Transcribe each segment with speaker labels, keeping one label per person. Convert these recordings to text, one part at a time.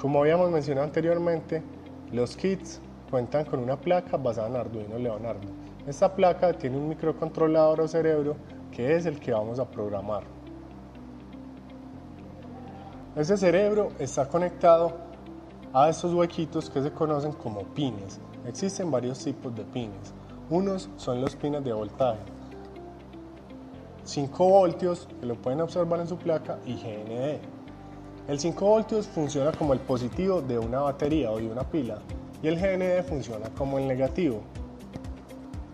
Speaker 1: Como habíamos mencionado anteriormente, los kits cuentan con una placa basada en Arduino Leonardo. Esta placa tiene un microcontrolador o cerebro que es el que vamos a programar. Ese cerebro está conectado a estos huequitos que se conocen como pines. Existen varios tipos de pines. Unos son los pines de voltaje, 5 voltios, que lo pueden observar en su placa, y GND. El 5 voltios funciona como el positivo de una batería o de una pila, y el GND funciona como el negativo.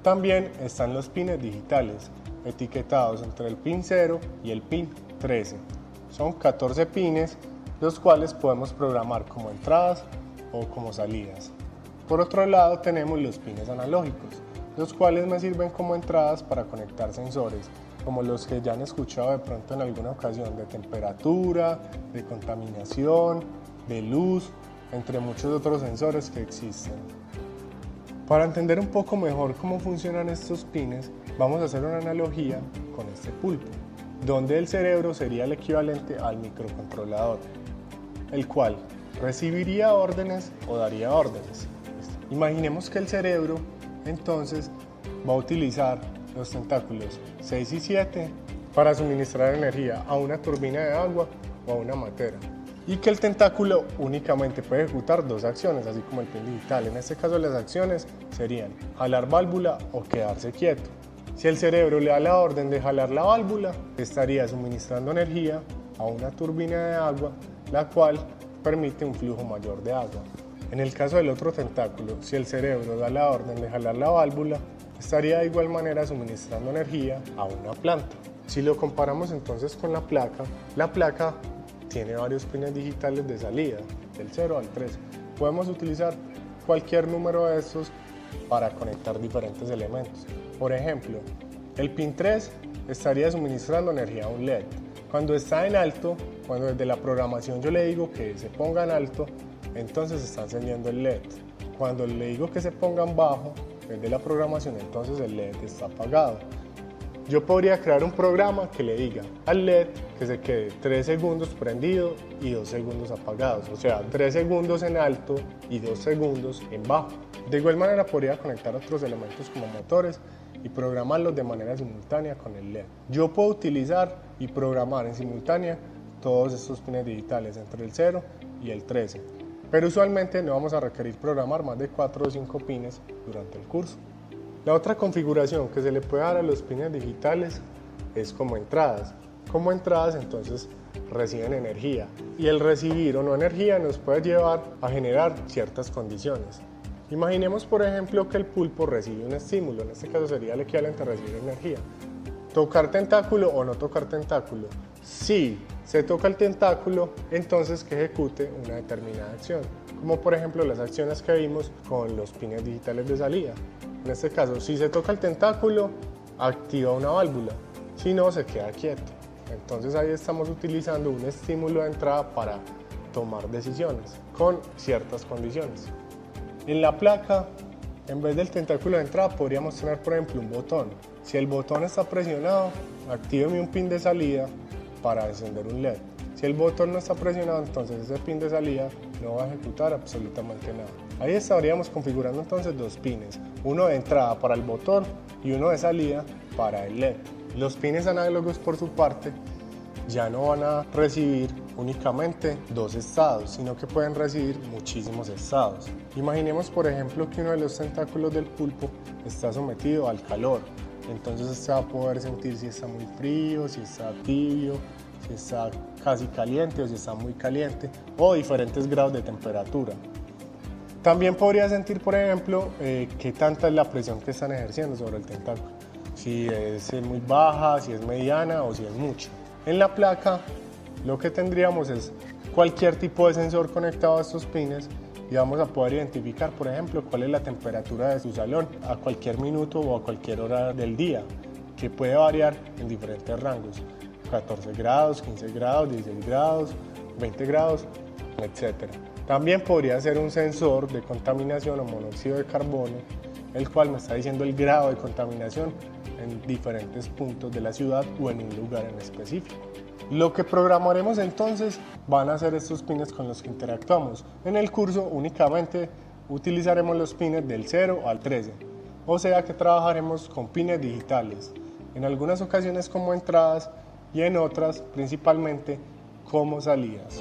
Speaker 1: También están los pines digitales, etiquetados entre el pin 0 y el pin 13. Son 14 pines, los cuales podemos programar como entradas o como salidas. Por otro lado tenemos los pines analógicos, los cuales me sirven como entradas para conectar sensores, como los que ya han escuchado de pronto en alguna ocasión, de temperatura, de contaminación, de luz, entre muchos otros sensores que existen. Para entender un poco mejor cómo funcionan estos pines, vamos a hacer una analogía con este pulpo, donde el cerebro sería el equivalente al microcontrolador, el cual recibiría órdenes o daría órdenes. Imaginemos que el cerebro entonces va a utilizar los tentáculos 6 y 7 para suministrar energía a una turbina de agua o a una matera, y que el tentáculo únicamente puede ejecutar dos acciones, así como el pin digital. En este caso las acciones serían jalar válvula o quedarse quieto. Si el cerebro le da la orden de jalar la válvula, estaría suministrando energía a una turbina de agua, la cual permite un flujo mayor de agua. En el caso del otro tentáculo, si el cerebro da la orden de jalar la válvula, estaría de igual manera suministrando energía a una planta. Si lo comparamos entonces con la placa tiene varios pines digitales de salida, del 0 al 3. Podemos utilizar cualquier número de estos para conectar diferentes elementos. Por ejemplo, el pin 3 estaría suministrando energía a un LED. Cuando está en alto, cuando desde la programación yo le digo que se ponga en alto, entonces está encendiendo el LED. Cuando le digo que se ponga en bajo, desde la programación, entonces el LED está apagado. Yo podría crear un programa que le diga al LED que se quede 3 segundos prendido y 2 segundos apagados, o sea, 3 segundos en alto y 2 segundos en bajo. De igual manera podría conectar otros elementos como motores y programarlos de manera simultánea con el LED. Yo puedo utilizar y programar en simultánea todos estos pines digitales entre el 0 y el 13, pero usualmente no vamos a requerir programar más de 4 o 5 pines durante el curso. La otra configuración que se le puede dar a los pines digitales es como entradas. Como entradas entonces reciben energía, y el recibir o no energía nos puede llevar a generar ciertas condiciones. Imaginemos por ejemplo que el pulpo recibe un estímulo, en este caso sería el equivalente a recibir energía. ¿Tocar tentáculo o no tocar tentáculo? Si se toca el tentáculo, entonces que ejecute una determinada acción, como por ejemplo las acciones que vimos con los pines digitales de salida. En este caso, si se toca el tentáculo, activa una válvula, si no, se queda quieto. Entonces ahí estamos utilizando un estímulo de entrada para tomar decisiones con ciertas condiciones. En la placa, en vez del tentáculo de entrada, podríamos tener por ejemplo un botón. Si el botón está presionado, actíveme un pin de salida para encender un LED. Si el botón no está presionado, entonces ese pin de salida no va a ejecutar absolutamente nada. Ahí estaríamos configurando entonces dos pines, uno de entrada para el botón y uno de salida para el LED. Los pines análogos, por su parte, ya no van a recibir únicamente dos estados, sino que pueden recibir muchísimos estados. Imaginemos por ejemplo que uno de los tentáculos del pulpo está sometido al calor, entonces este va a poder sentir si está muy frío, si está tibio, si está casi caliente o si está muy caliente, o diferentes grados de temperatura. También podría sentir, por ejemplo, qué tanta es la presión que están ejerciendo sobre el tentáculo, si es muy baja, si es mediana o si es mucha. En la placa lo que tendríamos es cualquier tipo de sensor conectado a estos pines, y vamos a poder identificar, por ejemplo, cuál es la temperatura de su salón a cualquier minuto o a cualquier hora del día, que puede variar en diferentes rangos: 14 grados, 15 grados, 16 grados, 20 grados, etc. También podría ser un sensor de contaminación o monóxido de carbono, el cual me está diciendo el grado de contaminación en diferentes puntos de la ciudad o en un lugar en específico. Lo que programaremos entonces van a ser estos pines con los que interactuamos. En el curso únicamente utilizaremos los pines del 0 al 13, o sea que trabajaremos con pines digitales, en algunas ocasiones como entradas y en otras principalmente como salidas.